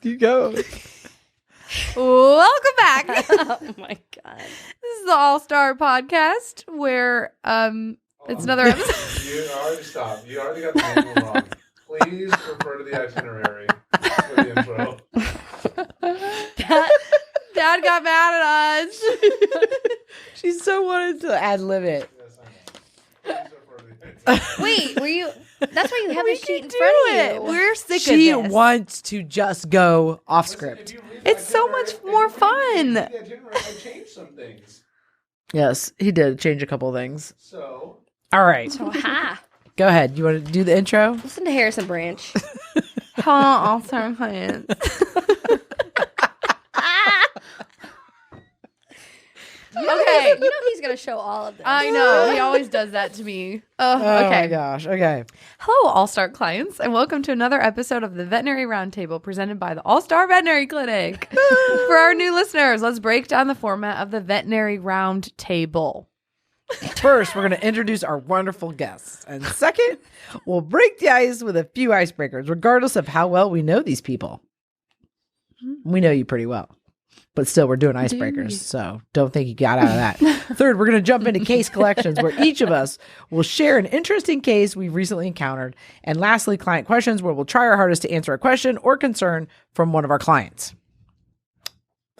You go. Welcome back. Oh my God. This is the All-Star Podcast where it's another episode. You already stopped. You already got the manual wrong. Please refer to the itinerary for the intro. Dad got mad at us. She so wanted to ad-lib it. Yes, I know. Please refer to the itinerary. Wait, were you? That's why you have We a sheet in can front do of it. you. We're sick She of this. wants to just go off Listen, script. if you read It's the so itinerary- much if you more read fun. the itinerary, I changed some things. Yes, he did change a couple things. So, All right. So, ha. Go ahead. You want to do the intro? Listen to Harrison Branch. All-Star Clients. Okay. You know he's going to show all of this. I know. He always does that to me. Oh Okay. my gosh. Okay. Hello, All-Star clients, and welcome to another episode of the Veterinary Roundtable presented by the All-Star Veterinary Clinic. For our new listeners, let's break down the format of the Veterinary Roundtable. First, we're going to introduce our wonderful guests. And second, we'll break the ice with a few icebreakers, regardless of how well we know these people. We know you pretty well. But still, we're doing icebreakers, so don't think you got out of that. Third, we're going to jump into case collections, where each of us will share an interesting case we've recently encountered. And lastly, client questions, where we'll try our hardest to answer a question or concern from one of our clients.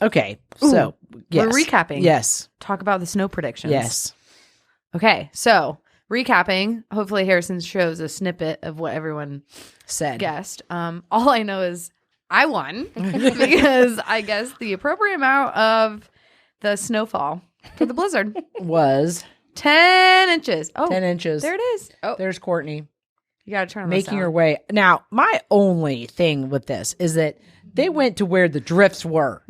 Okay, so yes. We're recapping. Yes, Talk about the snow predictions. yes. Okay, so recapping. Hopefully, Harrison shows a snippet of what everyone Said. guessed. All I know is I won because I guessed the appropriate amount of the snowfall for the blizzard. Was 10 inches. Oh, 10 inches. there it is. Oh, There's Courtney you got to turn on making her way. Now, my only thing with this is that they went to where the drifts were.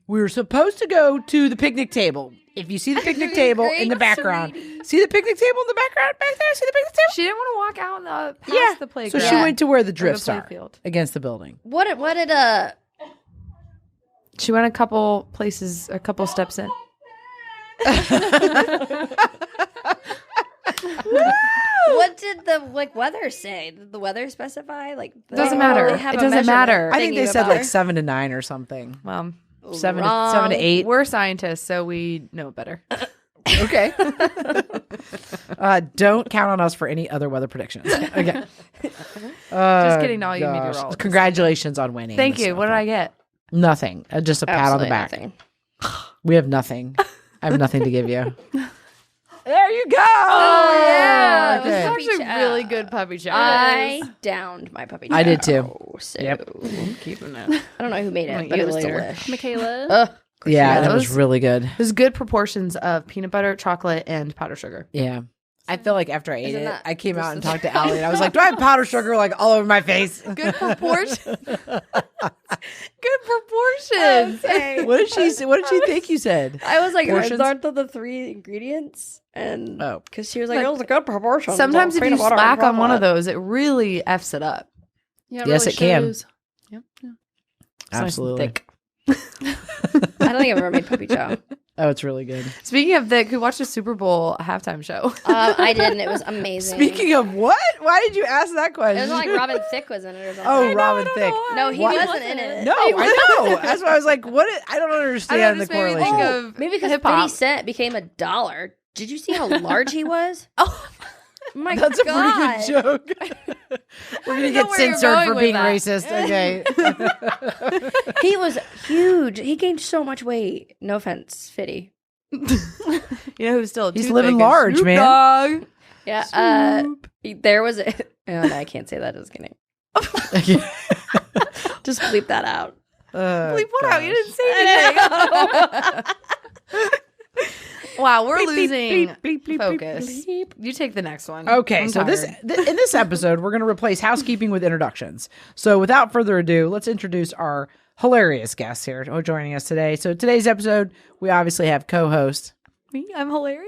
We were supposed to go to the picnic table. If you see the picnic table in the background, see the picnic table in the background back there? See the picnic table? She didn't want to walk out in past the So playground. she went to where the drifts are playfield. against the building. What did She went a couple places, a couple steps in. what did the weather say? Did the weather specify? Doesn't matter. they have It a doesn't measurement matter. I think they thingy said about like it. 7 to 9 or something. Well, 7 Wrong. to 8. we're scientists, so we know better. Okay. Don't count on us for any other weather predictions. Okay. Just kidding. No, you made your roll. Congratulations on winning. Thank this you. What did I get? Nothing. Just a pat on the Absolutely back. nothing. We have nothing. I have nothing to give you. There you go. Oh, yeah. Okay. It was Puppy actually chow. really good puppy chow. I downed my puppy. I did chow, too. So Yep. I'm keeping it. I don't know who made I'll it, eat but it it was later. delish. Michaela. Ugh. Yeah, Yeah, that was those- really good. It was good proportions of peanut butter, chocolate, and powdered sugar. Yeah. I feel like after I ate Isn't it, that I came out and just- talked to Allie, and I was like, "Do I have powdered sugar like all over my face?" Good proportion. Good proportions. Okay. What did she say? What did she think you said? I was like, Portions? aren't the 3 ingredients? And Oh. because she was like, Like, it was a good proportion. Sometimes if you Peanut butter and slack on one of chocolate. those, it really F's it up. Yeah, Yes, really it can. shows. Yep. Absolutely. Nice and thick. I don't think I've ever made puppy chow. Oh, it's really good. Speaking of thick, who watched the Super Bowl halftime show? I did, and it was amazing. Speaking of what? Why did you ask that it question? was like Robin Thicke was in it or something. Oh, Robin Thicke. No, he What? wasn't in it. No, I know. That's why I was like, "What?" I don't understand the just made me correlation. think Oh, of maybe because hip hop. 50 Cent became $1. Did you see how large he was? Oh, My That's God. a pretty good joke. We're gonna know get where you're censored going for with being that. racist. Okay. He was huge. He gained so much weight. No offense, Fitty. you know who's still? He's too living thick is large, Snoop man. Dogg. Yeah. There was a. Oh, no, I can't say that. Just kidding. Just bleep that out. Bleep what out? You didn't say I anything. Wow, we're Bleep, bleep, losing bleep, bleep, bleep, focus. You take the next one. Okay, I'm so tired. in this episode, we're going to replace housekeeping with introductions. So without further ado, let's introduce our hilarious guests here joining us today. So today's episode, we obviously have co-host Me? I'm hilarious.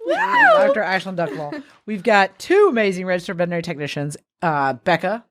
Dr. Ashlyn Duckwall. We've got 2 amazing registered veterinary technicians, Becca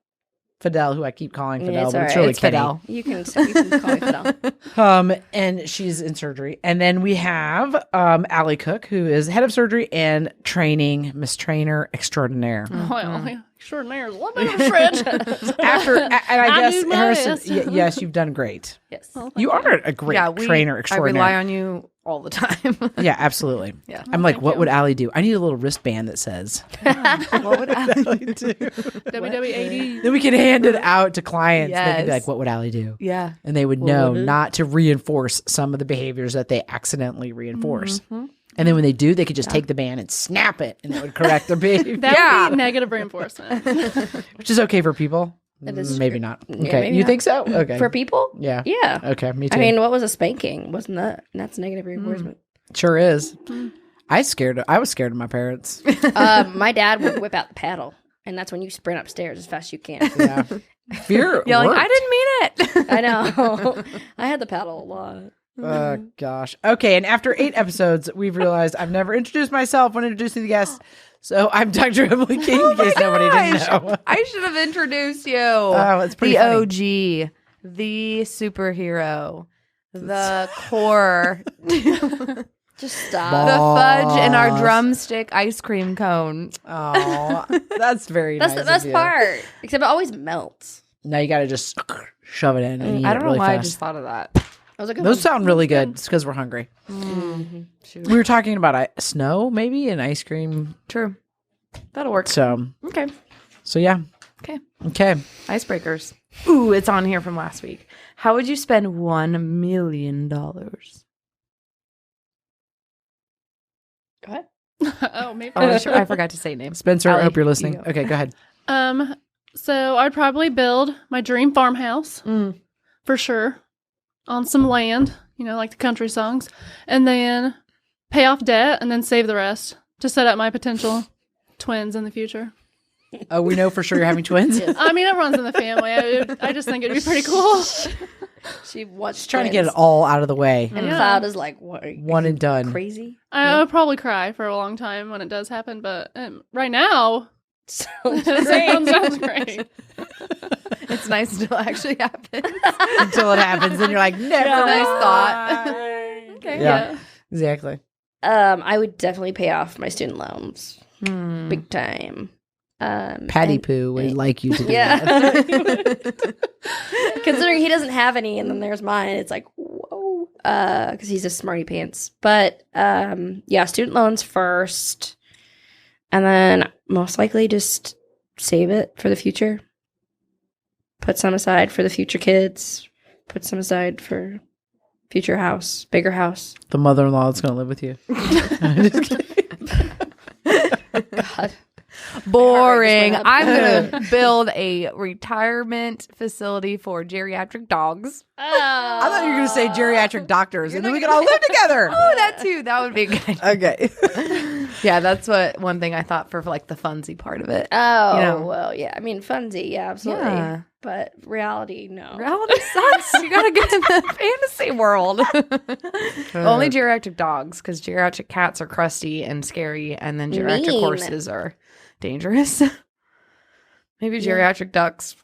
Fidel, who I keep calling Fidel, it's but it's all really right. It's Kenny. Fidel. You can call me Fidel. And she's in surgery. And then we have Allie Cook, who is head of surgery and training, Miss Trainer Extraordinaire. Well, extraordinaire is a little bit of a stretch. and I guess do my Harrison, best. yes, you've done great. Yes. You are a great trainer I extraordinaire. rely on you all the time. Yeah, absolutely. Yeah. I'm like, what would Allie do? I need a little wristband that says. What would Allie do? WW80. Then we can hand it out to clients. They can be Yes. like, what would Allie do? Yeah. And they would know not to reinforce some of the behaviors that they accidentally reinforce. Mm-hmm. And then when they do, they could just take the band and snap it, and it would correct their behavior, That would be negative reinforcement. which is okay for people. That is Maybe true. not. Yeah, Okay, maybe you not. think so? Okay. For people? Yeah. Yeah. Okay, me too. I mean, what was a spanking? Wasn't that's negative reinforcement? Sure is. I was scared of my parents. My dad would whip out the paddle, and that's when you sprint upstairs as fast as you can. Yeah. Fear Yelling, worked. I didn't mean it. I know. I had the paddle a lot. Oh, gosh. Okay, and after 8 episodes, we've realized I've never introduced myself when introducing the guests. So I'm Dr. Emily King, in case nobody didn't know. I should have introduced you. Oh, it's pretty the funny. OG, the superhero, the core, the Just stop. fudge in our Boss. drumstick ice cream cone. Oh, that's very That's nice the best of you. part. Except it always melts. Now you got to just shove it in and eat I it don't know really why I fast. just thought of that. That was a good Those one. sound really good. It's because we're hungry. Shoot. We were talking about snow, maybe, and ice cream. True. That'll work. So Okay. yeah. Okay. Okay. Icebreakers. Ooh, it's on here from last week. How would you spend $1 million? Go ahead. Oh, maybe. Oh, sure. I forgot to say names. Spencer, I Allie, hope you're you listening. go. Okay, go ahead. So I'd probably build my dream farmhouse for sure on some land, like the country songs, and then pay off debt and then save the rest to set up my potential twins in the future. Oh, we know for sure you're having twins? I mean, it runs in the family. I just think it'd be pretty cool. She wants Trying to get it all out of the way. And Yeah. Cloud is like, what? One and done. Crazy? I would probably cry for a long time when it does happen, but right now, Sounds it great. sounds great. It's nice until it actually happens. Until it happens, then you're like, never Nice thought. mind. Okay. Yeah, exactly. I would definitely pay off my student loans. Hmm. Big time. Patty and- Poo would like you to do that. Yeah. Considering he doesn't have any, and then there's mine, it's like, whoa. Because he's a smarty pants. But yeah, student loans first. And then most likely just save it for the future. Put some aside for the future kids. Put some aside for future house, bigger house. The mother-in-law that's going to live with you. Just kidding. God. Boring. My heart just went up. I'm going to build a retirement facility for geriatric dogs. I thought you were going to say geriatric doctors, and then we can all live together. Oh, that too. That would be good. Okay. Yeah, that's one thing I thought for like the funsy part of it. Oh, You know. well, yeah. I mean, funsy, yeah, absolutely. Yeah. But reality, no. Reality sucks. You gotta get in the fantasy world. Only geriatric dogs, because geriatric cats are crusty and scary, and then geriatric Mean. horses are dangerous. Maybe geriatric ducks.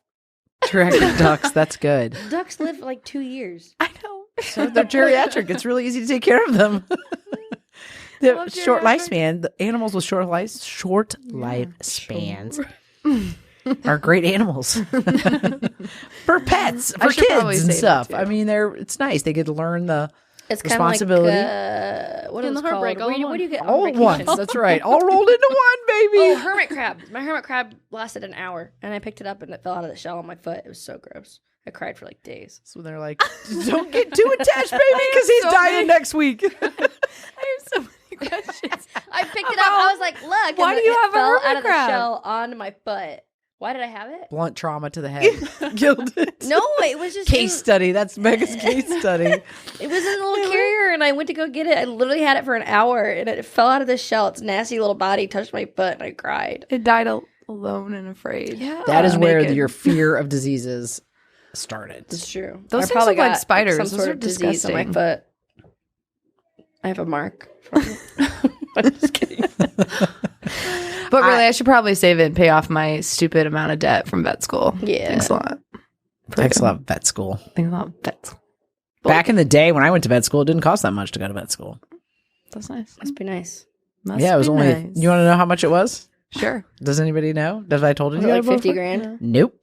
Geriatric ducks, that's good. Ducks live like 2 years. I know. So they're geriatric. It's really easy to take care of them. The Love short geriatric. lifespan. The animals with short lifespans are great animals for pets, I for should probably kids and say that stuff. too. I mean, it's nice. They get to learn the It's kind of like, responsibility. what Getting is the it heartbreak called? all in What do you get on all at vacation? once. That's right. All rolled into one, baby. Oh, hermit crab. My hermit crab lasted an hour, and I picked it up, and it fell out of the shell on my foot. It was so gross. I cried for like days. So they're like, don't get too attached, baby, because he's so dying many- next week. I have so many questions. I picked it up. I was like, look. Why and do you it have a fell hermit out of crab? the shell onto my foot. Why did I have it? Blunt trauma to the head. Killed it. No, it was just Case study. That's Mega's case study. It was in a little carrier, and I went to go get it. I literally had it for an hour, and it fell out of the shell. Its nasty little body touched my foot, and I cried. It died alone and afraid. Yeah. That is where Naked. your fear of diseases started. It's true. Those I things probably look like got spiders. Some Those sort are of disease on my disgusting. foot. I have a mark. From it. I'm just kidding. But really, I should probably save it and pay off my stupid amount of debt from vet school. Yeah. Thanks a lot. Thanks a lot, vet school. Thanks a lot, vet school. Back in the day when I went to vet school, it didn't cost that much to go to vet school. That's nice. Must be nice. Must Yeah, it was be only. nice. You want to know how much it was? Sure. Does anybody know? Have I told you? Was it like that 50 before? grand? Nope.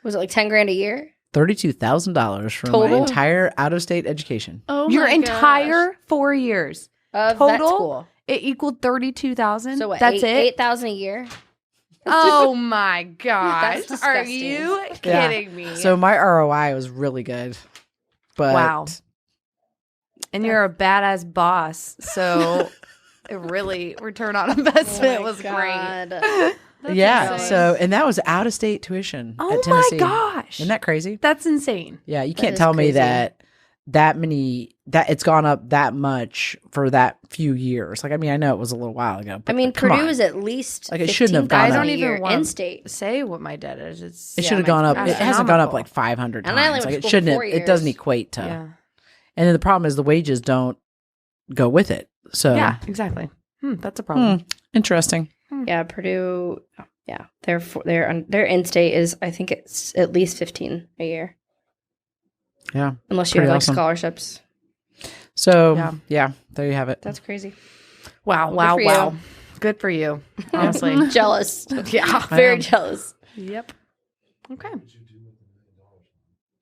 Was it like 10 grand a year? $32,000 for my Total? entire out-of-state education. Oh, Your my entire gosh. 4 years. Of Total? vet school. It equaled 32,000. So what? That's it. 8,000 a year? Oh my gosh! That's Are disgusting. you Yeah. kidding me? So my ROI was really good. But Wow. And you're a badass boss, so it really return on investment was great. yeah, insane. so and that was out-of-state tuition Oh at my Tennessee. gosh! Isn't that crazy? That's insane. Yeah, you That can't is tell me crazy. that it's gone up that much for that few years. Like, I mean, I know it was a little while ago. I But mean, come Purdue on. is at least Like, it shouldn't have 15,000 gone I up. don't a even year want in to state. say what my debt is. It's It Yeah, should have my- gone up. It hasn't gone up astronomical. like 500 times. And I only went Like, to it school shouldn't. for 4 It doesn't years. equate to. Yeah. And then the problem is the wages don't go with it. So Yeah. Exactly. That's a problem. interesting. Yeah, Purdue. Yeah, their in-state is, I think it's at least 15 a year, Yeah. unless you Pretty have like awesome. scholarships. So yeah, there you have it. That's crazy. Wow. Good Wow. for Wow. you. Good for you. Honestly. Jealous. Yeah. Very know. jealous. Yep. Okay.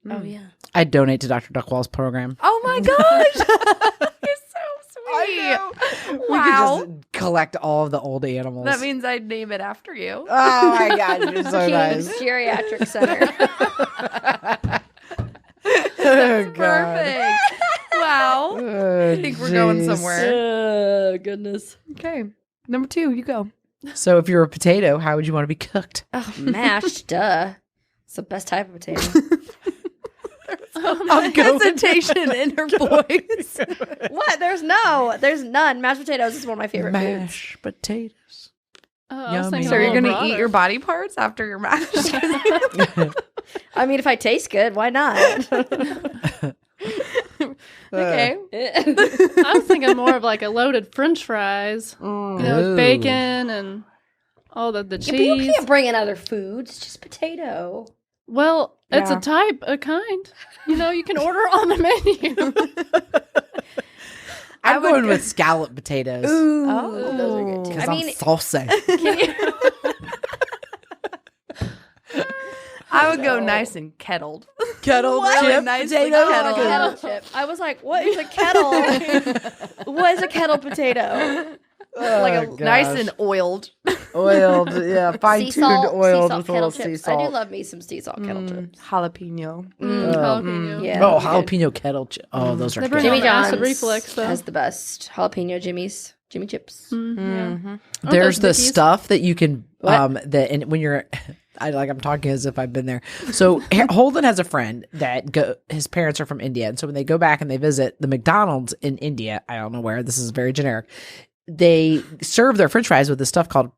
Oh yeah. I donate to Dr. Duckwall's program. Oh my gosh. You're so sweet. We Wow. could just collect all of the old animals. That means I'd name it after you. Oh my god, you're so King's nice. Geriatric Center. Oh, God. Perfect. Wow. Oh, I think we're going jeez. somewhere. Goodness. Okay. Number 2, you go. So if you're a potato, how would you want to be cooked? Oh, mashed. Duh. It's the best type of potato. I'm going Hesitation in her voice. What? There's none. Mashed potatoes is one of my favorite foods. mashed potatoes. Oh, I was Yummy. thinking So a you're little going to eat broader. your body parts after you're mashed? I mean, if I taste good, why not? Okay. I was thinking more of like a loaded French fries, you know, Ooh. with bacon and all the Yeah, but you cheese. can't bring in other foods. It's just potato. Well, it's Yeah. a type, a kind. You know, you can order on the menu. I'm going with scalloped potatoes. Ooh, Oh. those are good too. Because I I'm mean, saucy. I would go nice and kettled. Kettle What? Nice potatoes. kettle. kettle chip. I was like, what is a kettle? What is a kettle potato? Like Oh, nice gosh. and oiled. oiled. Yeah, fine tuned oiled with a little kettle sea chips. I salt. do love me some sea salt kettle chips. Jalapeno. Jalapeno. Yeah. Oh, those are good. jalapeno kettle. Oh, those are They good. bring Jimmy on the acid John's reflux, though. has the best jalapeno Jimmy chips. Yeah. There's the those Vickies? stuff that you can What? that and when you're I'm talking as if I've been there. So Holden has a friend that his parents are from India, and so when they go back and they visit the McDonald's in India, I don't know where, this is very generic, they serve their french fries with this stuff called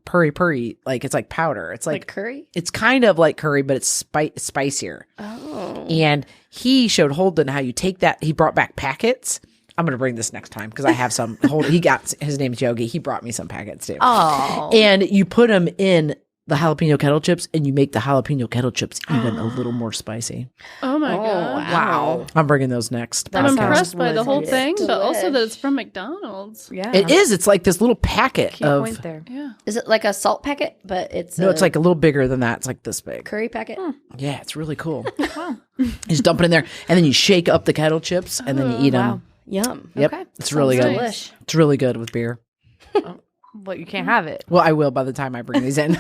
puri, like it's like powder. It's Like like curry? it's kind of like curry, but it's spicier. Oh. And he showed Holden how you take that. He brought back packets. I'm going to bring this next time because I have some. He got, his name's Yogi. He brought me some packets too. Oh. And you put them in the jalapeno kettle chips and you make the jalapeno kettle chips even a little more spicy. Oh my Oh, god. Wow. I'm bringing those next. I'm That podcast. sounds impressed by the whole delicious. thing, but also that Delish. it's from McDonald's. Yeah. It is. It's like this little packet Key of. point there. Yeah. Is it like a salt packet? But it's No, it's like a little bigger than that. It's like this big. curry packet. Yeah, it's really cool. You just dump it in there and then you shake up the kettle chips and then you eat them. wow. Yum. Yep. Okay. It's really Sounds good. nice. Delish. It's really good with beer. But you can't have it. Well, I will by the time I bring these in.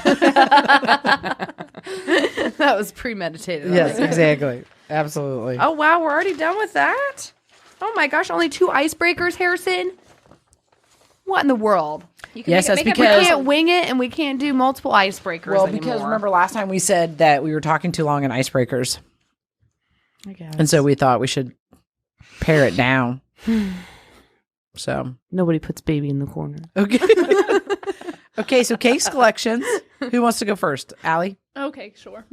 That was premeditated. Yes, exactly. Absolutely. Oh, wow. We're already done with that? Oh, my gosh. Only 2 icebreakers, Harrison? What in the world? You can Yes, that's We because can't wing it and we can't do multiple icebreakers well, anymore. because remember last time we said that we were talking too long in icebreakers, I guess. and so we thought we should pare it down. So Nobody puts baby in the corner. okay, okay. So case collections. Who wants to go first? Allie. Okay, sure.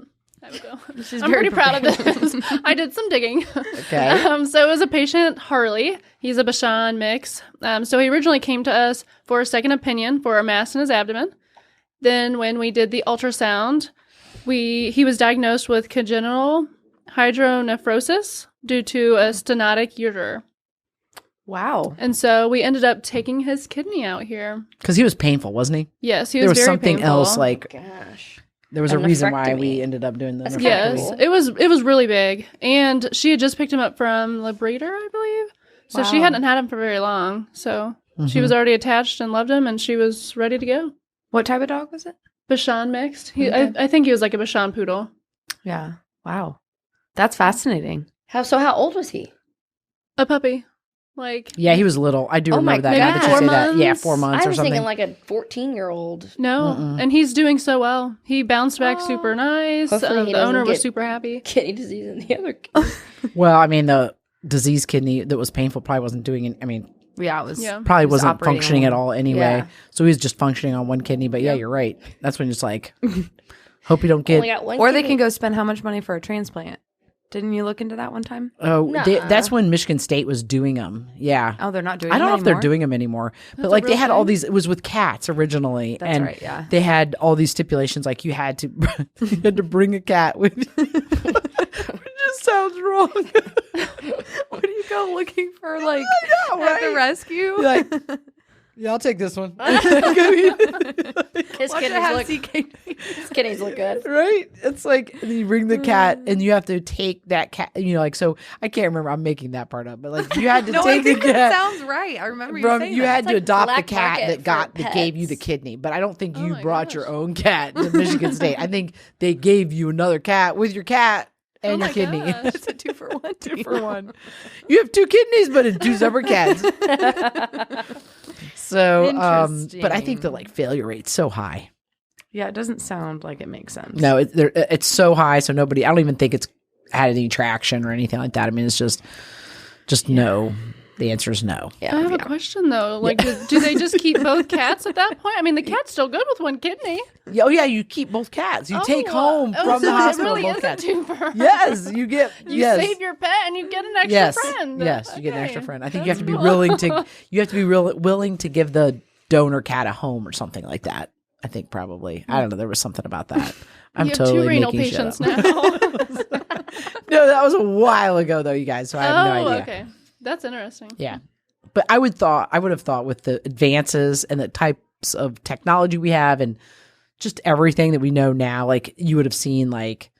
I will go. She's I'm very pretty proud of this. I did some digging. Okay. So it was a patient, Harley. He's a Bashan mix. So he originally came to us for a second opinion for a mass in his abdomen. Then when we did the ultrasound, he was diagnosed with congenital hydronephrosis due to a stenotic ureter. Wow. And so we ended up taking his kidney out here. Because he was painful, wasn't he? Yes, he There was was very something painful. else, like, Gosh. there was a A reason why nephrectomy. we ended up doing the That's nephrectomy. Yes, Cool. it was really big, and she had just picked him up from the breeder, I believe. So she Wow. hadn't had him for very long. So she Mhm. was already attached and loved him, and she was ready to go. What type of dog was it? Bichon mixed. Okay. I think he was like a Bichon poodle. Yeah. Wow. That's fascinating. How old was he? A puppy, like Yeah, he was little. I do Oh my remember that. Now that you God. say that. Yeah, 4 4 I months or was something. thinking like a 14-year-old. no, Mm-mm. and he's doing so well. He bounced back Oh. super nice. Hopefully he The owner doesn't was get- super happy. Kidney disease in the other kid. Well, I mean, the diseased kidney that was painful probably wasn't doing it. I mean, Yeah, it was. Yeah. probably He was wasn't operating functioning on at all anyway. Yeah. So he was just functioning on one kidney. But yeah, Yep. you're right. That's when it's like, hope you don't Only get. got one Or they kidney. can go spend how much money for a transplant? Didn't you look into that one time? Oh, Nuh-uh. that's when Michigan State was doing them. Yeah. Oh, they're not doing. I don't them know if they're anymore? doing them anymore, but That's a like they real had all thing? these. It was with cats originally, That's and right. Yeah. they had all these stipulations. Like you had to, you had to bring a cat with you. It just sounds wrong. What do you go looking for? Like know, at the right? rescue? Like, yeah, I'll take this one. His Watch it kidneys have look, CK. his kidneys look good. Right? It's like and then you bring the cat and you have to take that cat. You know, like so. I can't remember. I'm making that part up, but like you had to No, I take the think that cat. sounds right. I remember you From saying you that. had It's to like adopt the black cat market that for gave you the pets. kidney, but I don't think Oh you my brought gosh. your own cat to Michigan State. I think they gave you another cat with your cat and Oh your my kidney. gosh. It's a 2-for-1. 2-for-1. You have 2 kidneys, but in 2 separate cats. So, but I think the Interesting. like failure rate's so high. Yeah, it doesn't sound like it makes sense. No, it's so high. So nobody. I don't even think it's had any traction or anything like that. I mean, it's just no. The answer is no. Yeah. I have a question though. Like, do they just keep both cats at that point? I mean, the cat's still good with one kidney. Oh yeah, you keep both cats. You take home from the so hospital It really both is cats. a twofer. Yes, you get. You yes. save your pet and you get an extra Yes, friend. yes, you get an Okay. extra friend. I think you That's have to be cool. willing to. You have to be willing to give the donor cat a home or something like that. I think probably. I don't know. There was something about that. I'm You have totally 2 renal making shit patients up. now. No, that was a while ago though, you guys. So I have no idea. okay. That's interesting. Yeah, but I would have thought with the advances and the types of technology we have and just everything that we know now, like you would have seen like,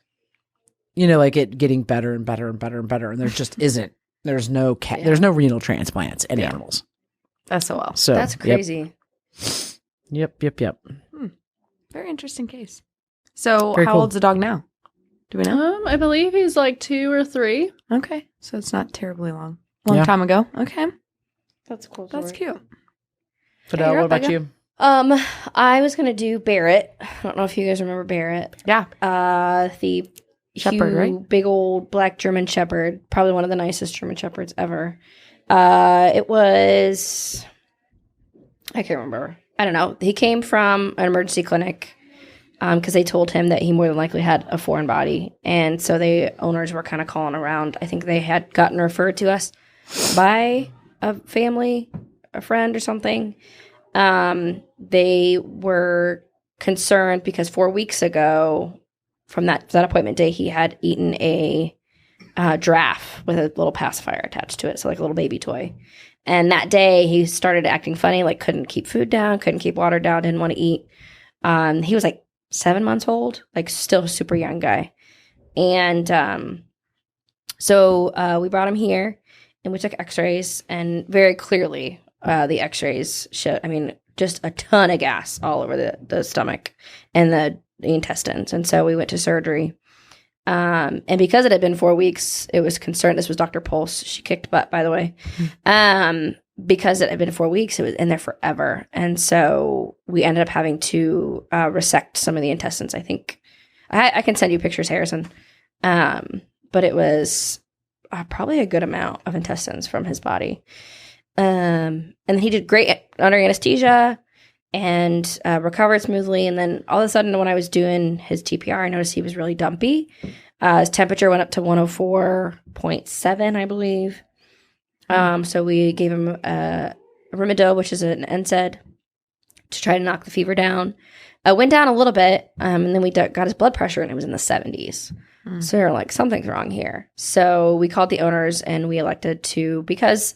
you know, like it getting better and better and better and better, and there just isn't. There's no there's no renal transplants in animals. SOL. So That's yep. crazy. Yep. Very interesting case. So, Very how cool. old's the dog now? Do we know? I believe he's like 2 or 3. Okay, so it's not terribly long. Long Yeah. time ago. Okay, That's cool. that's cute. Fidel, you're what up, about Becca. you? I was gonna do Barrett. I don't know if you guys remember Barrett. Yeah. The Shepherd, huge, right? big old black German Shepherd, probably one of the nicest German Shepherds ever. It was, I can't remember. I don't know. He came from an emergency clinic because they told him that he more than likely had a foreign body, and so the owners were kind of calling around. I think they had gotten referred to us by a family, a friend, or something. They were concerned because 4 weeks ago, from that appointment day, he had eaten a giraffe with a little pacifier attached to it, so like a little baby toy. And that day, he started acting funny, like couldn't keep food down, couldn't keep water down, didn't want to eat. He was like 7 months old, like still a super young guy. And so we brought him here, and we took x-rays, and very clearly the x-rays showed, I mean, just a ton of gas all over the stomach and the intestines. And so we went to surgery. And because it had been 4 weeks, it was concerned. This was Dr. Pulse. She kicked butt, by the way. Because it had been 4 weeks, it was in there forever. And so we ended up having to resect some of the intestines. I think I can send you pictures, Harrison. But it was probably a good amount of intestines from his body. And he did great under anesthesia and recovered smoothly. And then all of a sudden, when I was doing his TPR, I noticed he was really dumpy. His temperature went up to 104.7, I believe. So we gave him a Rimadyl, which is an NSAID, to try to knock the fever down. Went down a little bit, and then we got his blood pressure, and it was in the 70s. So we were like, something's wrong here. So we called the owners, and we elected to, because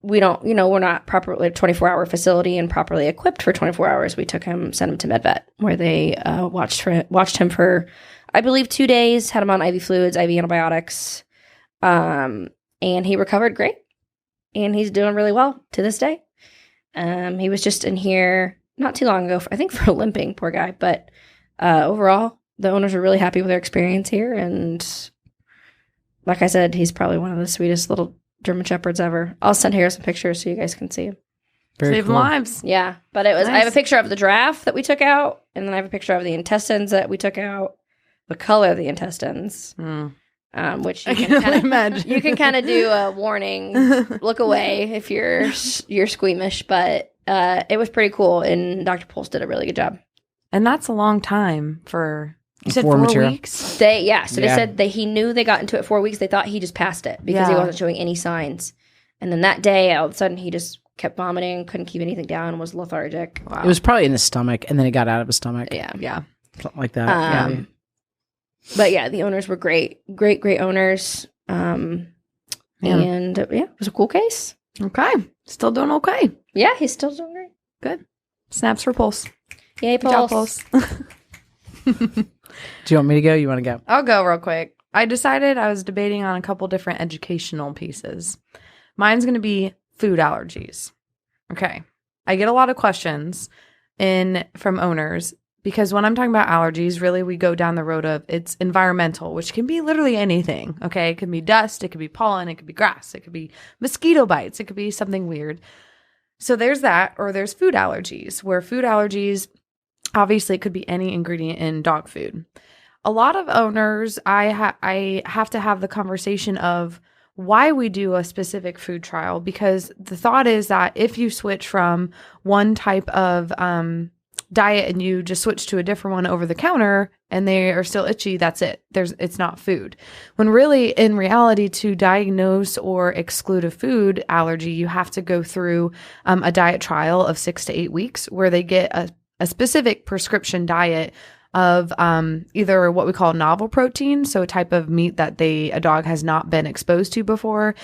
we don't, we're not properly a 24-hour facility and properly equipped for 24 hours. We sent him to MedVet, where they watched him for, I believe, 2 days, had him on IV fluids, IV antibiotics, and he recovered great. And he's doing really well to this day. He was just in here not too long ago, I think for limping, poor guy. But overall, the owners are really happy with their experience here. And like I said, he's probably one of the sweetest little German Shepherds ever. I'll send here some pictures so you guys can see him. Save lives. Yeah, but it was. Nice. I have a picture of the giraffe that we took out, and then I have a picture of the intestines that we took out. The color of the intestines, which you can kind of imagine. You can kind of do a warning, look away if you're squeamish. But it was pretty cool, and Dr. Pulse did a really good job. And that's a long time for. You said For 4 material. weeks? They said he knew they got into it 4 weeks. They thought he just passed it because he wasn't showing any signs. And then that day, all of a sudden, he just kept vomiting, couldn't keep anything down, was lethargic. It was probably in his stomach, and then it got out of his stomach. Yeah. Something like that. But yeah, the owners were great owners. And it was a cool case. Okay. Still doing okay. Yeah, he's still doing great. Good. Snaps for Pulse. Yay, Good job, Pulse. Do you want me to go? You want to go? I'll go real quick. I decided I was debating on a couple different educational pieces. Mine's going to be food allergies. Okay. I get a lot of questions from owners because when I'm talking about allergies, really we go down the road of it's environmental, which can be literally anything. Okay. It could be dust. It could be pollen. It could be grass. It could be mosquito bites. It could be something weird. So there's that, or there's food allergies, where food allergies, obviously, it could be any ingredient in dog food. A lot of owners, I have to have the conversation of why we do a specific food trial, because the thought is that if you switch from one type of diet and you just switch to a different one over the counter and they are still itchy, that's it. It's not food. When really, in reality, to diagnose or exclude a food allergy, you have to go through a diet trial of 6 to 8 weeks where they get a specific prescription diet of either what we call novel protein, so a type of meat that a dog has not been exposed to before.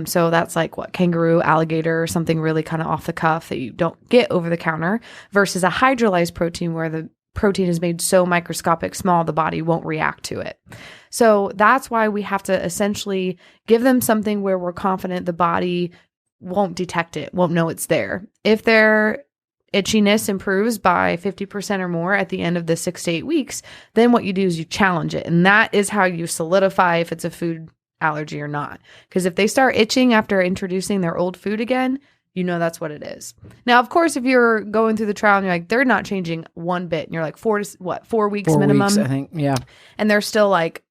So that's like kangaroo, alligator, something really kind of off the cuff that you don't get over the counter, versus a hydrolyzed protein where the protein is made so microscopic small the body won't react to it. So that's why we have to essentially give them something where we're confident the body won't detect it, won't know it's there. If their itchiness improves by 50% or more at the end of the 6 to 8 weeks, then what you do is you challenge it. And that is how you solidify if it's a food allergy or not. Because if they start itching after introducing their old food again, you know that's what it is. Now, of course, if you're going through the trial and you're like, they're not changing one bit, and you're like 4 weeks minimum, weeks, I think. Yeah. And they're still like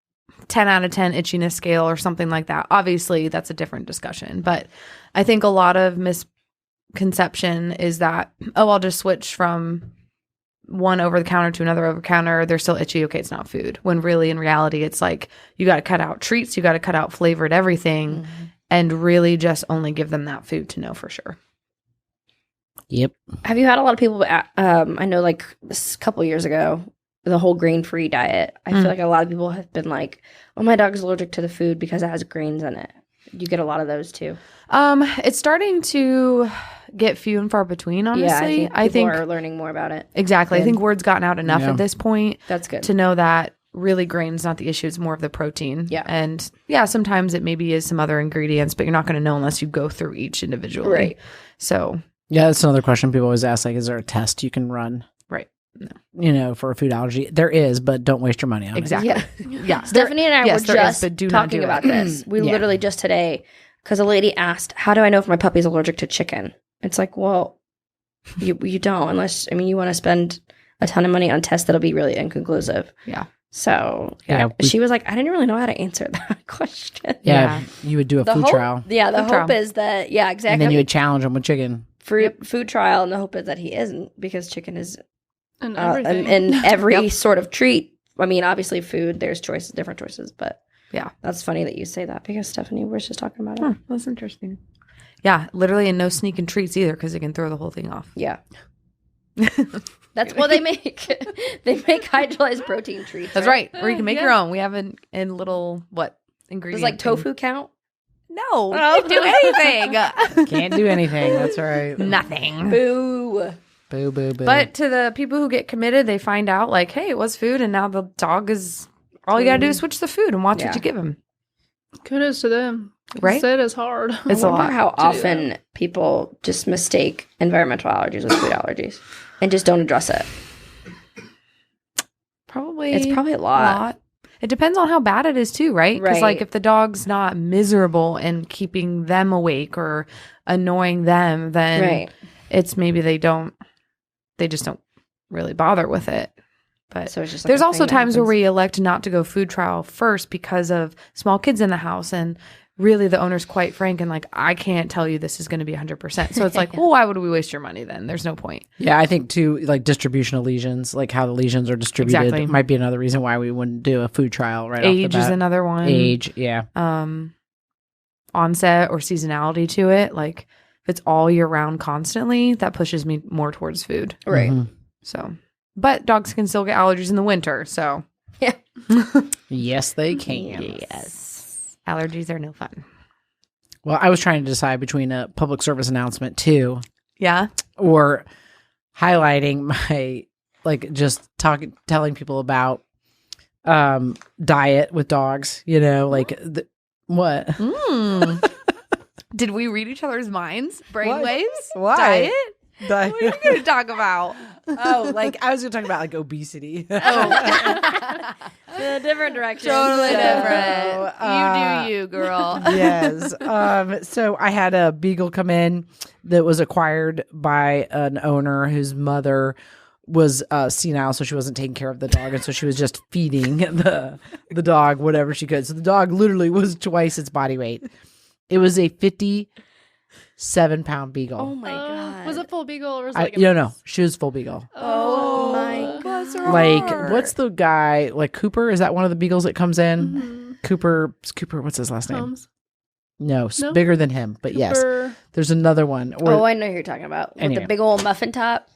10 out of 10 itchiness scale or something like that. Obviously, that's a different discussion. But I think a lot of misconception is that, I'll just switch from one over the counter to another over the counter. They're still itchy. Okay, it's not food. When really, in reality, it's like you got to cut out treats. You got to cut out flavored everything and really just only give them that food to know for sure. Yep. Have you had a lot of people, I know like this couple years ago, the whole grain-free diet, I feel like a lot of people have been like, oh, my dog's allergic to the food because it has grains in it. You get a lot of those too. It's starting to get few and far between, honestly. Yeah, I think people are learning more about it. Exactly. Good. I think word's gotten out enough at this point. That's good. To know that really grain's not the issue. It's more of the protein. Yeah. And yeah, sometimes it maybe is some other ingredients, but you're not going to know unless you go through each individually. Right. So. Yeah, that's another question people always ask. Like, is there a test you can run? Right. No. You know, for a food allergy. There is, but don't waste your money on exactly. it. Yeah. Stephanie and I were just talking about this. We Yeah. literally just today, because a lady asked, how do I know if my puppy's allergic to chicken? It's like, well, you don't, unless, you want to spend a ton of money on tests that'll be really inconclusive. Yeah. So, Yeah, she was like, I didn't really know how to answer that question. Yeah, you would do a food trial. Yeah, the Food hope trial. is that, yeah, exactly. And then you would challenge them with chicken. Food trial, and the hope is that he isn't, because chicken is And everything. in every sort of treat. Obviously food, there's choices, different choices, but yeah. That's funny that you say that, because Stephanie was just talking about it. Huh, that's interesting. Yeah, literally, and no sneaking treats either, because it can throw the whole thing off. Yeah. That's what they make. They make hydrolyzed protein treats. That's right. Or you can make your own. We have in little, Does ingredient. like tofu count? No, can't do anything. Can't do anything. That's right. Nothing. Boo. Boo, boo, boo. But to the people who get committed, they find out like, hey, it was food, and now the dog is. All you gotta do is switch the food and watch what you give him. Kudos to them. Right? It is hard. It's a lot. How to do often people just mistake environmental allergies with food allergies and just don't address it. Probably. It's probably a lot. It depends on how bad it is too, right? Because Right. like if the dog's not miserable and keeping them awake or annoying them, then Right. it's maybe they just don't really bother with it. But So it's just like there's a also thing that times where happens. we elect not to go food trial first because of small kids in the house, and really the owner's quite frank and like, I can't tell you this is going to be 100%. So it's like, well, why would we waste your money then? There's no point. yeah, I think too, like distribution of lesions, like how the lesions are distributed, Exactly. might be another reason why we wouldn't do a food trial right off Age the is bat. another one. Age, yeah. Onset or seasonality to it. Like if it's all year round constantly, that pushes me more towards food. Right. Mhm. So, but dogs can still get allergies in the winter. So, Yeah. Yes, they can. yes, allergies are no fun. Well, I was trying to decide between a public service announcement too, Yeah. or highlighting my like just telling people about diet with dogs. You know, like what? Did we read each other's minds? Brainwaves? Why? Diet? Diet. What are you going to talk about? Oh, like I was going to talk about like obesity. A different direction. Totally So- different. uh, You do you, girl. Yes. So I had a beagle come in that was acquired by an owner whose mother was senile, so she wasn't taking care of the dog, and so she was just feeding the dog whatever she could. So the dog literally was twice its body weight. It was a 57-pound beagle. Oh my god. Was it full beagle or was it I, like a no, she was full beagle. Oh my god. Like, what's the guy? Like Cooper? Is that one of the beagles that comes in? Mhm. Cooper. What's his last name? Holmes? No, No? bigger than him. But yes, Cooper. there's another one. Or, Oh, I know who you're talking about. With Anyway. the big old muffin top.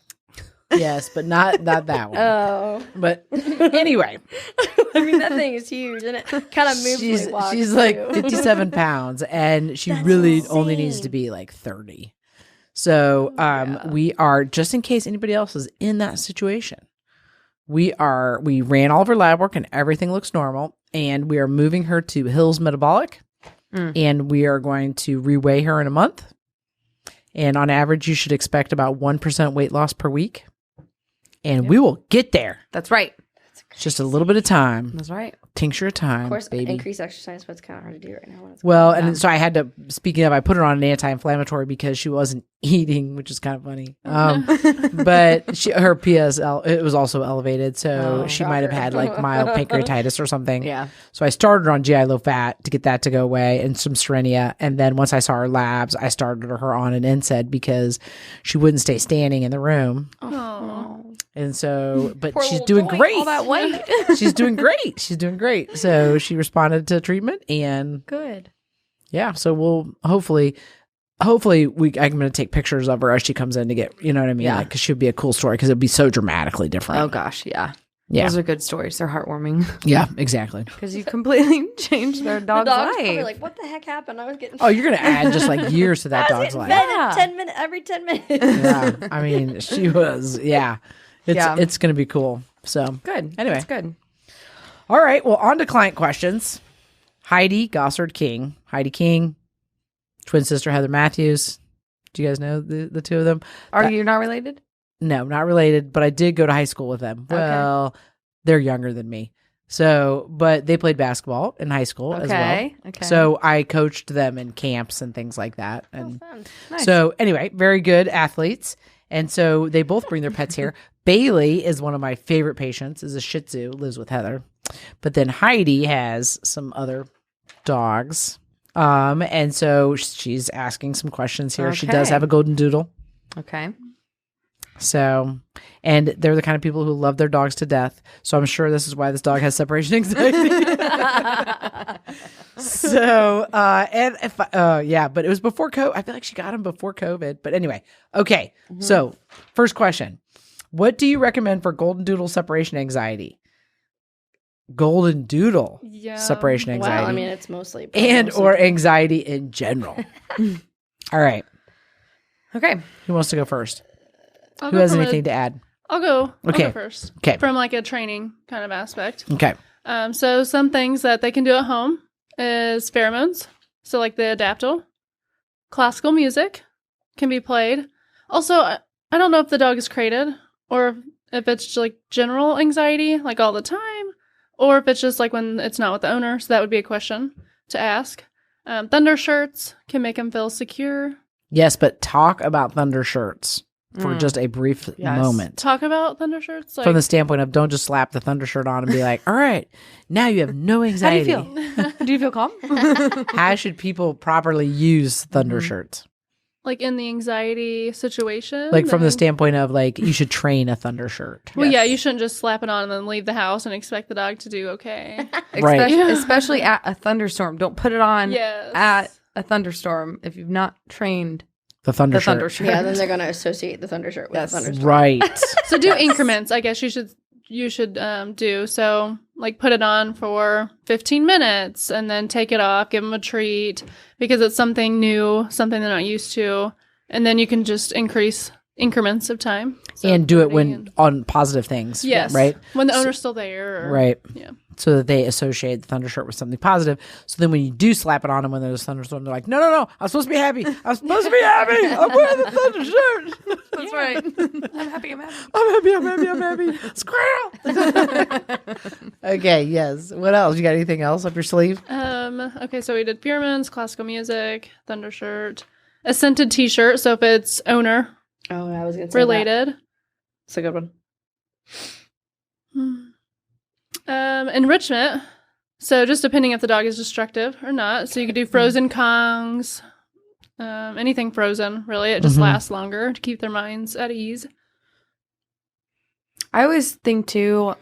yes, but not that one. Oh. But anyway, I mean, that thing is huge, and it kind of moves she's when it walks, she's like too. 57 pounds, and she That's really only needs insane. to be like 30. So we are, just in case anybody else is in that situation, we ran all of her lab work and everything looks normal, and we are moving her to Hills Metabolic, and we are going to reweigh her in a month. And on average, you should expect about 1% weight loss per week. And we will get there. That's right. It's just a little bit of time. That's right. Tincture of time, Of course, baby. increase exercise, but it's kind of hard to do right now. When it's Well, and so I had to, speaking of, I put her on an anti-inflammatory because she wasn't eating, which is kind of funny. But her PSL, it was also elevated. So Oh, she might have shocker. had like mild pancreatitis or something. Yeah. So I started her on GI low fat to get that to go away and some Serenia. And then once I saw her labs, I started her on an NSAID because she wouldn't stay standing in the room. Oh. And so, but Poor she's little doing boy, great. All that weight. She's doing great. She's doing great. So she responded to treatment, and Good. yeah, so we'll hopefully I'm going to take pictures of her as she comes in to get, you know what I mean? Yeah. Like, 'cause she'd be a cool story because it'd be so dramatically different. Oh gosh, yeah. Yeah. Those are good stories. They're heartwarming Yeah, exactly. because you completely changed their the dog's dog's life. probably like, "What the heck happened? I was getting." Oh, you're going to add just like years to that I was dog's getting life. fed Yeah. 10 minutes every 10 minutes. Yeah. I mean, she was, yeah. It's going to be cool. So, Good. Anyway. That's good. all right. Well, on to client questions. Heidi Gossard-King. Heidi King, twin sister Heather Matthews. Do you guys know the two of them? Are you not related? No, not related, but I did go to high school with them. Okay. Well, they're younger than me. So, but they played basketball in high school as well. Okay. Okay. So I coached them in camps and things like that. And Fun. Nice. so anyway, very good athletes. And so they both bring their pets here. Bailey is one of my favorite patients, is a Shih Tzu, lives with Heather. But then Heidi has some other dogs. And so she's asking some questions here. She does Okay. have a golden doodle. Okay. So, and they're the kind of people who love their dogs to death. So I'm sure this is why this dog has separation anxiety. So, and if, yeah, but it was before COVID. I feel like she got him before COVID. But anyway, okay. So, first question: what do you recommend for golden doodle separation anxiety? golden doodle Yeah. separation anxiety Well, I mean, it's mostly or anxiety in general. All right. Okay. Who wants to go first? I'll Who go has from anything to add? I'll go Okay. first. Okay. From like a training kind of aspect. Okay. So some things that they can do at home is pheromones. So like the adaptal. Classical music can be played. Also, I don't know if the dog is crated or if it's like general anxiety, like all the time, or if it's just like when it's not with the owner. So that would be a question to ask. Thunder shirts can make them feel secure. Yes, but talk about thunder shirts for just a brief moment. Talk about thunder shirts. Like, From the standpoint of don't just slap the thunder shirt on and be like, all right, now you have no How do you anxiety. feel? Do you feel calm? How should people properly use thunder shirts? like in the anxiety situation. Like from the then- standpoint of like, you should train a thunder shirt. Well, yeah, you shouldn't just slap it on and then leave the house and expect the dog to do okay. Right. Especially at a thunderstorm. Don't put it on Yes. at a thunderstorm if you've not trained The thunder the shirt. thunder shirt. Yeah, then they're gonna associate the thunder shirt with Yes. the thunderstorm. Right. So do increments. I guess you should do. So like put it on for 15 minutes and then take it off, give them a treat because it's something new, something they're not used to. And then you can just increase increments of time. So And do it 30 when and- on positive things. Yes. Right. When the owner's still there. Or, Right. Yeah. So that they associate the thunder shirt with something positive. So then when you do slap it on them when there's a thunderstorm, they're like, no, I'm supposed to be happy. I'm supposed to be happy. I'm wearing the thunder shirt. That's right. I'm happy. I'm happy. Squirrel. Okay, yes. What else? You got anything else up your sleeve? Okay, so we did pheromones, classical music, thunder shirt, a scented t-shirt. So if it's owner Oh, I was gonna say related. It's a good one. Enrichment. So just depending if the dog is destructive or not. So you could do frozen Kongs, anything frozen, really. It just lasts longer to keep their minds at ease. I always think too,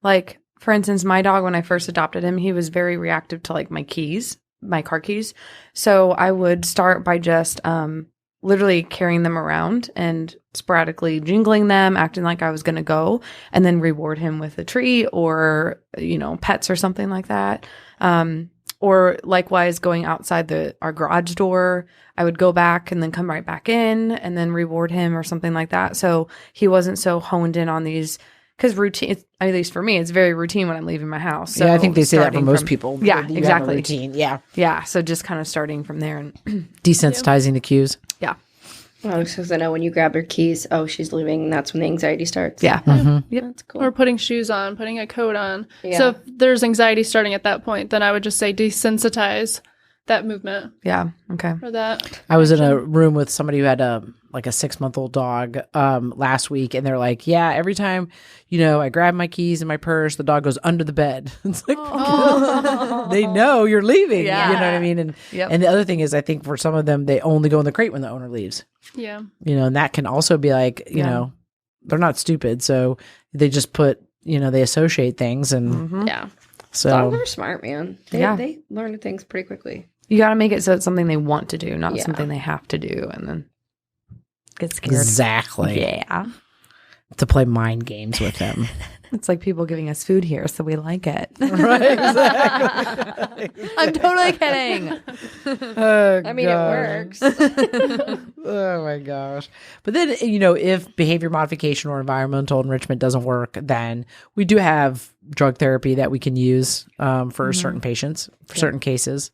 like for instance, my dog, when I first adopted him, he was very reactive to like my keys, my car keys. So I would start by just literally carrying them around and sporadically jingling them, acting like I was going to go, and then reward him with a treat or, pets or something like that. Or likewise, going outside our garage door, I would go back and then come right back in and then reward him or something like that. So he wasn't so honed in on these, because routine, at least for me, it's very routine when I'm leaving my house. So yeah, I think they say that for starting most from- people. Yeah, You have a exactly. routine. Yeah. Yeah, so just kind of starting from there. And Desensitizing the cues. yeah, Well, because I know when you grab your keys, oh, she's leaving. That's when the anxiety starts. yeah. Mm-hmm. That's cool. Or putting shoes on, putting a coat on. Yeah. So if there's anxiety starting at that point, then I would just say desensitize that movement Yeah, okay. or that. I was in a room with somebody who had a 6-month-old dog last week, and they're like, yeah, every time, I grab my keys in my purse, the dog goes under the bed. It's like, they know you're leaving. Yeah. You know what I mean? And Yep. and the other thing is, I think for some of them, they only go in the crate when the owner leaves. Yeah. And that can also be like, they're not stupid. So they just put, they associate things. And Mhm. Yeah. so, Dogs are smart, man. Yeah. They learn things pretty quickly. You got to make it so it's something they want to do, not Yeah. something they have to do, and then get scared. exactly. Yeah. To play mind games with them. It's like people giving us food here, so we like it. Right, exactly. I'm totally kidding. Oh, I mean, gosh. it works. Oh my gosh. But then, if behavior modification or environmental enrichment doesn't work, then we do have drug therapy that we can use for certain patients, for certain cases.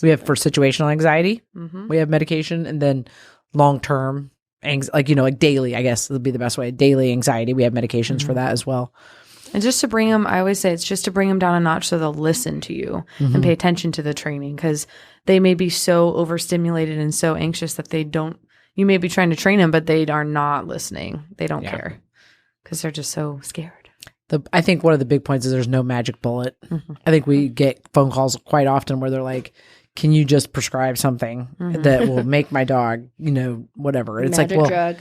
We have for situational anxiety, we have medication, and then long-term, like daily, I guess would be the best way. Daily anxiety, we have medications for that as well. And just to bring them, I always say it's just to bring them down a notch so they'll listen to you and pay attention to the training, because they may be so overstimulated and so anxious that you may be trying to train them, but they are not listening. They don't care because they're just so scared. I think one of the big points is there's no magic bullet. I think we get phone calls quite often where they're like, can you just prescribe something that will make my dog, whatever. It's Magic like, well, drug.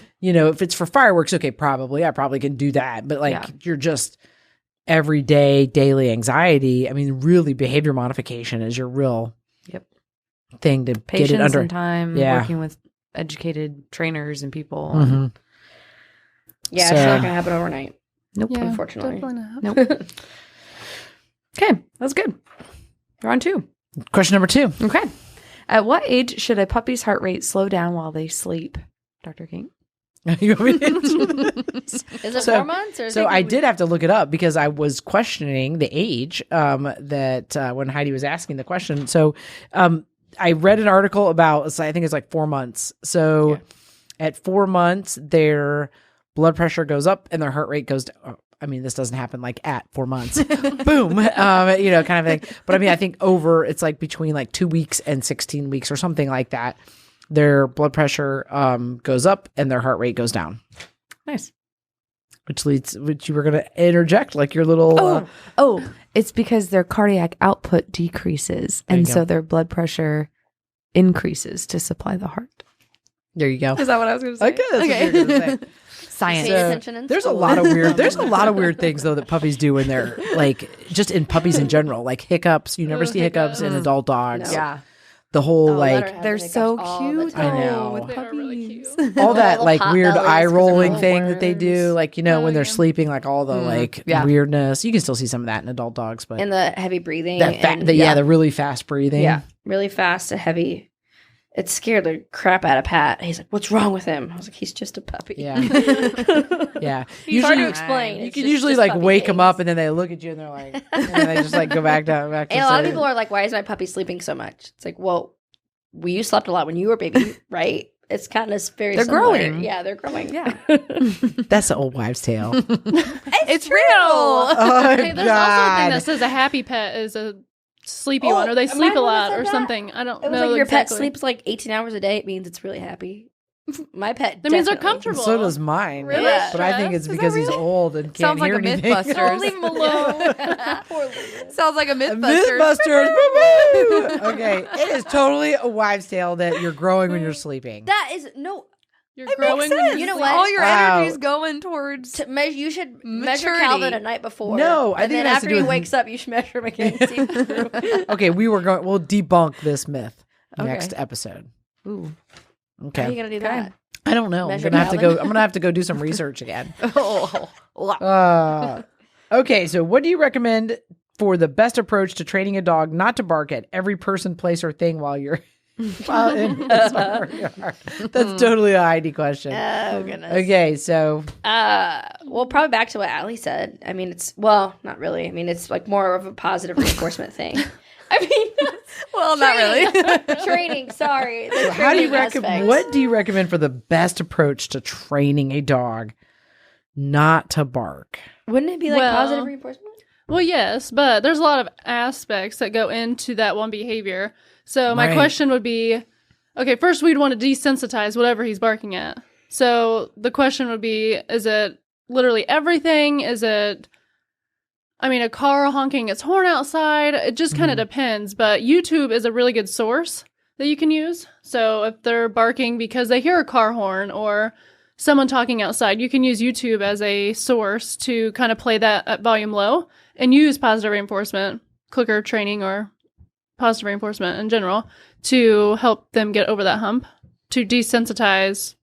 if it's for fireworks, okay, probably. I probably can do that. But you're just everyday, daily anxiety. I mean, really behavior modification is your real thing to Patience get it under. and time, Yeah. working with educated trainers and people. Mhm. Yeah, So- it's not going to happen overnight. Nope. Yeah. Unfortunately. Definitely not. Nope. Okay, that's good. We're on 2. Question number 2. Okay. At what age should a puppy's heart rate slow down while they sleep? Dr. King? You want me to answer this? Is it So- 4 months? Or is So it I did have to look it up because I was questioning the age that when Heidi was asking the question. So I read an article about, so I think it's like 4 months. So at 4 months, their blood pressure goes up and their heart rate goes down. I mean, this doesn't happen like at 4 months. Boom. Kind of thing. But I mean, I think it's like between like 2 weeks and 16 weeks or something like that. Their blood pressure goes up and their heart rate goes down. Nice. Which you were going to interject like your little. It's because their cardiac output decreases. There you And go. so their blood pressure increases to supply the heart. There you go. Is that what I was going to say? Okay, that's what you're gonna say. Science. Pay attention in There's a school. lot of weird things though that puppies do when they're like just in puppies in general, like hiccups. You never see hiccups in adult dogs. No. Yeah. The whole Oh, let her like have They're hiccups so all the cute. time. I know. With They are really puppies. cute. all that Little like pot weird bellies 'cause eye they're rolling little thing that they do, worms. like when they're yeah. sleeping, like all the like yeah. weirdness. You can still see some of that in adult dogs, but And the heavy breathing. the really fast breathing. Yeah, really fast and heavy. It scared the crap out of Pat. He's like, "What's wrong with him?" I was like, "He's just a puppy." Yeah. Yeah. He's hard to Usually explain. you It's can just- usually just like puppy wake them things. up and then they look at you and they're like, and then they just like go back to And a lot of people are like, "Why is my puppy sleeping so much?" It's like, well, you slept a lot when you were a baby, right? It's kind of very. They're similar. growing. Yeah, they're growing. Yeah. That's an old wives' tale. It's real. Oh, Hey, there's also a thing God. that says a happy pet is a sleepy Oh, one, or they am I sleep the a one that lot, said or that? something. I don't It was know. like your pet exactly. sleeps like 18 hours a day. It means it's really happy. My pet. That means they're definitely. comfortable. So does mine. Really? Yeah. But I think it's Is that because he's real? old and can't Sounds like hear a anything. Mythbusters. Oh, leave him alone. Poor Lulu. Sounds like a Mythbusters. Mythbusters. Boo-boo! Okay, it is totally a wives' tale that you're growing when you're sleeping. That is no. You're growing when sense. you're You know sleeping. what? All your Wow. energy's going towards. To measure, you should measure Maturity. Calvin a night before. No, I and think then it has to after do he with- wakes up, you should measure him again. See if it's true. Okay, we'll debunk this myth Okay. next episode. Ooh. How are you Okay. gonna do Okay. that? I don't know. I'm Measure gonna have to go. Calvin? I'm gonna have to go do some research again. Oh. Okay, so what do you recommend for the best approach to training a dog not to bark at every person, place, or thing while you're while in his or her yard? That's totally a Heidi question. Oh goodness. Okay, so Well, probably back to what Allie said. I mean, not really. I mean, it's like more of a positive reinforcement thing. I mean, Well, not really. training. Sorry. The how do you training recommend? aspects. What do you recommend for the best approach to training a dog not to bark? Wouldn't it be like Well- positive reinforcement? Well, yes, but there's a lot of aspects that go into that one behavior. So my Right. question would be, okay, first we'd want to desensitize whatever he's barking at. So the question would be, is it literally everything? Is it, I mean, a car honking its horn outside? It just kind of depends, but YouTube is a really good source that you can use. So if they're barking because they hear a car horn or someone talking outside, you can use YouTube as a source to kind of play that at volume low and use positive reinforcement, clicker training, or positive reinforcement in general to help them get over that hump, to desensitize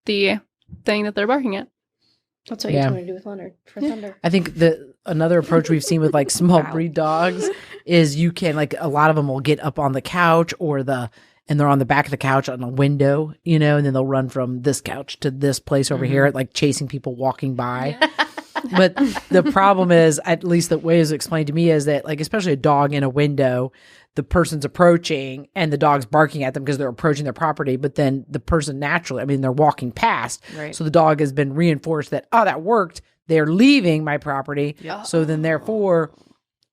the thing that they're barking at. That's what you told me to do with Leonard for Thunder. I think another approach we've seen with like small breed dogs is you can like a lot of them will get up on the couch and they're on the back of the couch on a window, and then they'll run from this couch to this place over here, like chasing people walking by. But the problem is, at least the way it was explained to me, is that like especially a dog in a window, the person's approaching and the dog's barking at them because they're approaching their property. But then the person naturally, they're walking past. Right. So the dog has been reinforced that, that worked. They're leaving my property. Yeah. So then therefore,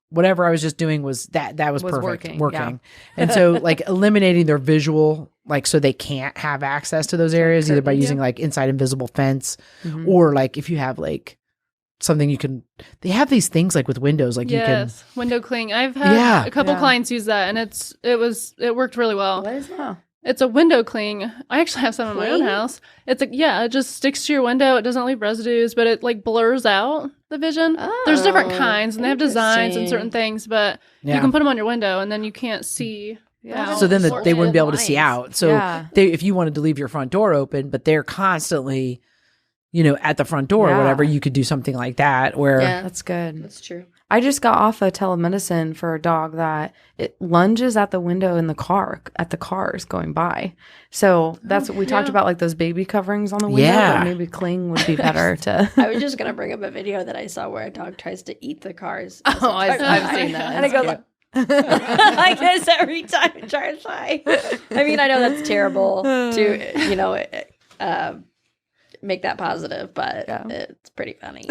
whatever I was just doing was Was perfect. working, yeah. And so like eliminating their visual, like so they can't have access to those areas either by using like inside invisible fence or like if you have like something they have these things like with windows, like Yes, window cling. I've had a couple Yeah. clients use that, and it worked really well. What is that? It's a window cling. I actually have some in my own Cling? house. It's it just sticks to your window. It doesn't leave residues, but it like blurs out the vision. There's different Oh, kinds, and they have designs and interesting. certain things, but Yeah. you can put them on your window, and then you can't see. Yeah. So then Sorts they of wouldn't be able to see lines. out. So Yeah. if you wanted to leave your front door open, but they're constantly, at the front door or Yeah. whatever, you could do something like that where Yeah. That's good. That's true. I just got off of telemedicine for a dog that it lunges at the window in the car, at the cars going by. So that's what we talked about, like those baby coverings on the window. Yeah. But maybe cling would be better to. I was just gonna bring up a video that I saw where a dog tries to eat the cars. Oh, I've seen that. And it goes like this every time it tries by. I mean, I know that's terrible to make that positive, but it's pretty funny.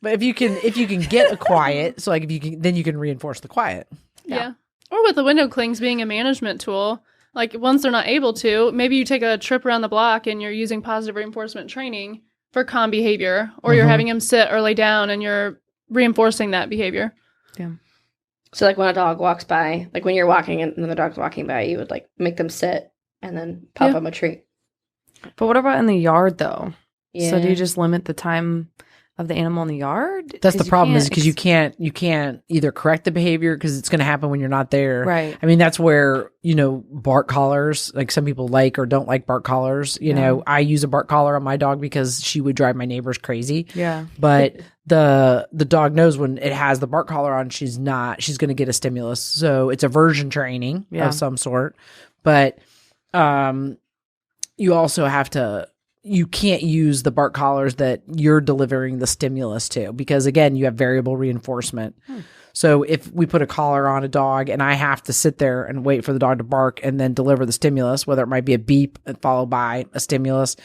But if you can get a quiet, so like if you can, then you can reinforce the quiet. Yeah. Or with the window clings being a management tool, like once they're not able to, maybe you take a trip around the block and you're using positive reinforcement training for calm behavior, or you're having them sit or lay down and you're reinforcing that behavior. Yeah. So like when a dog walks by, like when you're walking and the dog's walking by, you would like make them sit and then pop them a treat. But what about in the yard though? Yeah. So do you just limit the time of the animal in the yard? That's the problem, is because you can't either correct the behavior because it's going to happen when you're not there. Right. I mean, that's where, bark collars, like some people like or don't like bark collars. You know, I use a bark collar on my dog because she would drive my neighbors crazy. Yeah. But the dog knows when it has the bark collar on, she's going to get a stimulus. So it's aversion training of some sort. But you also have to, you can't use the bark collars that you're delivering the stimulus to, because again, you have variable reinforcement. So if we put a collar on a dog and I have to sit there and wait for the dog to bark and then deliver the stimulus, whether it might be a beep followed by a stimulus,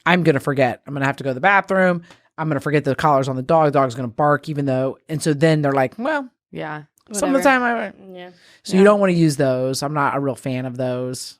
I'm going to forget. I'm going to have to go to the bathroom. I'm going to forget the collar's on the dog. The dog's going to bark and so then they're like, well, Yeah. some of the time So you don't want to use those. I'm not a real fan of those.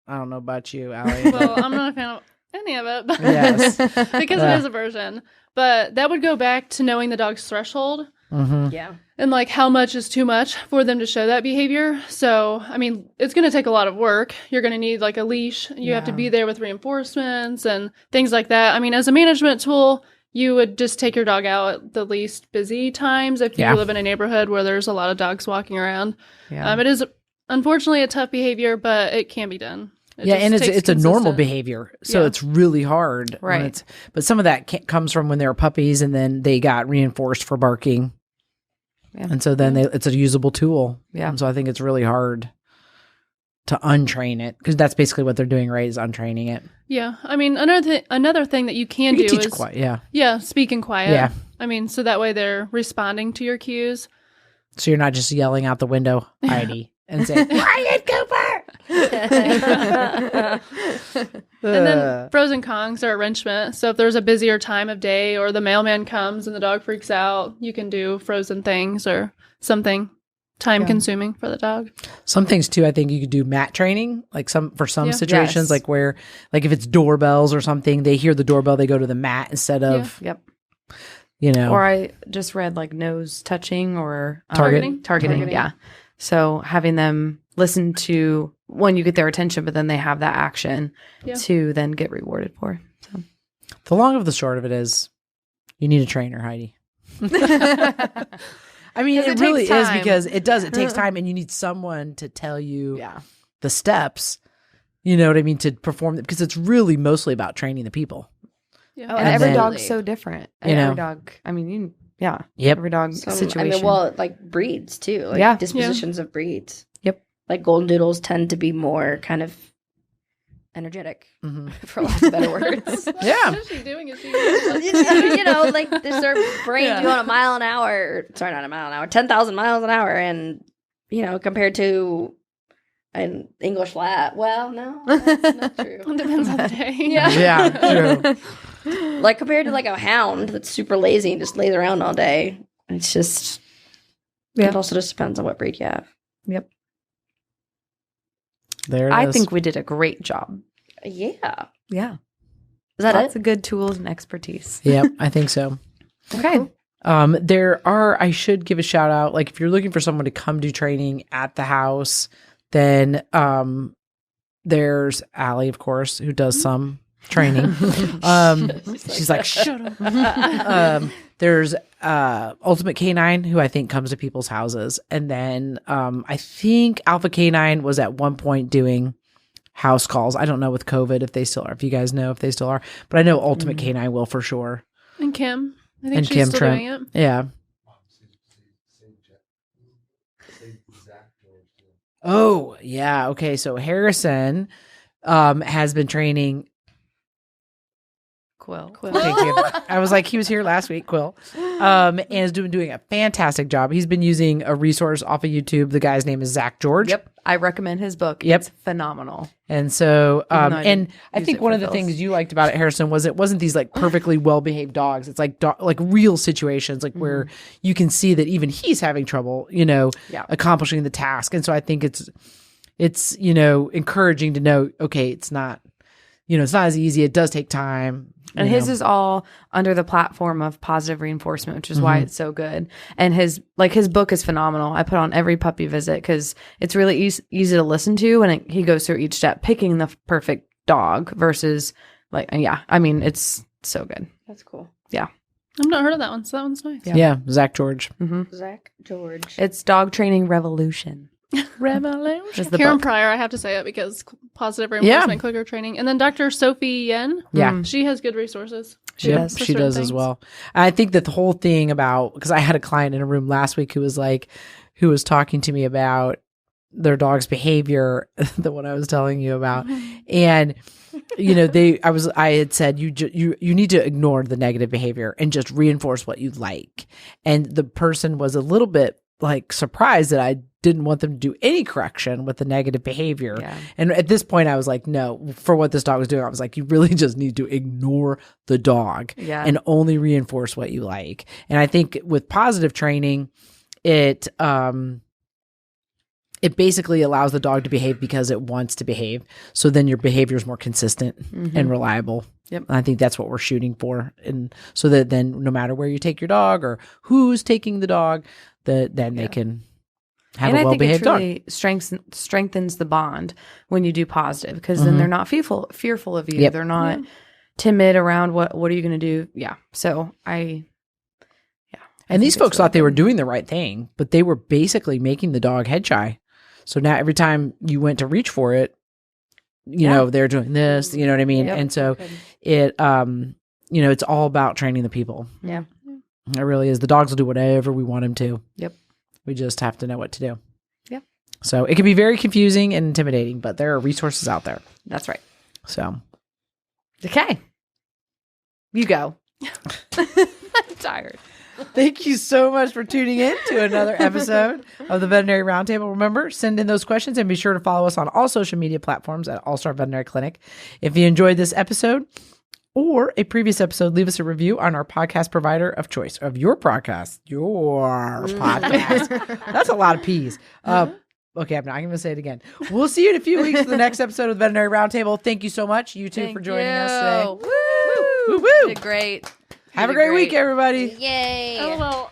I don't know about you, Allie. Well, I'm not a fan of any of it, but Yes. because it is aversion. But that would go back to knowing the dog's threshold Yeah. and like how much is too much for them to show that behavior. So, I mean, it's going to take a lot of work. You're going to need like a leash. You have to be there with reinforcements and things like that. I mean, as a management tool, you would just take your dog out at the least busy times if you live in a neighborhood where there's a lot of dogs walking around. Yeah. It is unfortunately a tough behavior, but it can be done. And it's a normal behavior, so it's really hard, right? But some of that comes from when they were puppies, and then they got reinforced for barking, and so then it's a usable tool. Yeah, and so I think it's really hard to untrain it, because that's basically what they're doing, right? Is untraining it. Yeah, I mean another thing that you can do teach is quiet. Speak in quiet. Yeah, I mean, so that way they're responding to your cues. So you're not just yelling out the window, Heidi, and saying, "Quiet, Cooper." And then pros and cons are arrangement. So if there's a busier time of day or the mailman comes and the dog freaks out, you can do frozen things or something time consuming for the dog. Some things too, I think you could do mat training, like some situations, Yes. like where, like if it's doorbells or something, they hear the doorbell, they go to the mat instead of, Or I just read like nose touching or Targeting. Yeah. So having them listen to when you get their attention, but then they have that action to then get rewarded for. So the long of the short of it is, you need a trainer, Heidi. I mean, it really is, because it takes time, and you need someone to tell you the steps, you know what I mean, to perform it, because it's really mostly about training the people. Yeah. and every dog's so different. You know. Every dog, I mean, Yep. every dog situation. I mean, well, like breeds too. Like dispositions of breeds. Yep. Like golden doodles tend to be more kind of energetic, for lack of better words. Yeah. What is she doing? Is she like their brain going a mile an hour. Sorry, not a mile an hour. 10,000 miles an hour, and compared to an English flat. Well, no, that's not true. It depends on the day. Yeah, true. Like compared to like a hound that's super lazy and just lays around all day. It's just it also just depends on what breed you have. Yep. There it I is. think we did a great job. Yeah. Yeah. Is that Lots it? of good tools and expertise. Yep, I think so. Okay. I should give a shout out, like if you're looking for someone to come do training at the house, then there's Allie, of course, who does some training. She's like, shut up. There's Ultimate Canine, who I think comes to people's houses. And then I think Alpha Canine was at one point doing house calls. I don't know with COVID if they still are, if you guys know if they still are, but I know Ultimate Canine will for sure. And Kim. I think And she's Kim still Trent. doing it. Yeah. Zach George. Oh, yeah. Okay. So Harrison has been training. Quill. Okay, good. I was like, he was here last week, Quill. And is doing a fantastic job. He's been using a resource off of YouTube. The guy's name is Zach George. Yep. I recommend his book. Yep. It's phenomenal. And so, Even though I and didn't I use think it one for of the Phil's. things you liked about it, Harrison, was it wasn't these like perfectly well-behaved dogs. It's like like real situations, like where you can see that even he's having trouble, Yeah. accomplishing the task. And so I think it's encouraging to know, okay, it's not as easy. It does take time. And his is all under the platform of positive reinforcement, which is why it's so good. And his book is phenomenal. I put on every puppy visit because it's really easy to listen to, and he goes through each step, picking the perfect dog versus it's so good. That's cool. Yeah. I've not heard of that one, so that one's nice. Yeah, Zach George. Zach George. It's Dog Training Revolution. Revolution. Is the Karen book. Pryor, I have to say it because positive reinforcement, clicker training. And then Dr. Sophie Yen. Yeah. She has good resources. She does. For She certain does as things. well. I think that the whole thing about, because I had a client in a room last week who was talking to me about their dog's behavior, the one I was telling you about, and I had said you need to ignore the negative behavior and just reinforce what you like, and the person was a little bit like surprised that I didn't want them to do any correction with the negative behavior. Yeah. And at this point I was like, no, for what this dog was doing, I was like, you really just need to ignore the dog Yeah. and only reinforce what you like. And I think with positive training, it basically allows the dog to behave because it wants to behave. So then your behavior is more consistent and reliable. Yep. And I think that's what we're shooting for. And so that then no matter where you take your dog or who's taking the dog, then they can have and a I think it well-behaved dog. truly strengthens the bond when you do positive, because then they're not fearful of you. Yep. They're not timid around what are you going to do? Yeah. So I And these think folks it's really thought they were good. doing the right thing, but they were basically making the dog head shy. So now every time you went to reach for it, they're doing this, you know what I mean? Yep. And so it, it's all about training the people. Yeah. It really is. The dogs will do whatever we want them to. Yep. We just have to know what to do. Yep. So it can be very confusing and intimidating, but there are resources out there. That's right. So Okay. You go. I'm tired. thank you so much for tuning in to another episode of the Veterinary Roundtable. Remember, send in those questions and be sure to follow us on all social media platforms at All Star Veterinary Clinic. If you enjoyed this episode or a previous episode, leave us a review on our podcast provider of choice of your podcast. That's a lot of P's. Okay, I'm not going to say it again. We'll see you in a few weeks for the next episode of the Veterinary Roundtable. Thank you so much, you two, for joining us today. Woo! Woo, woo. Did great. Have a did great great. week, everybody. Yay. LOL.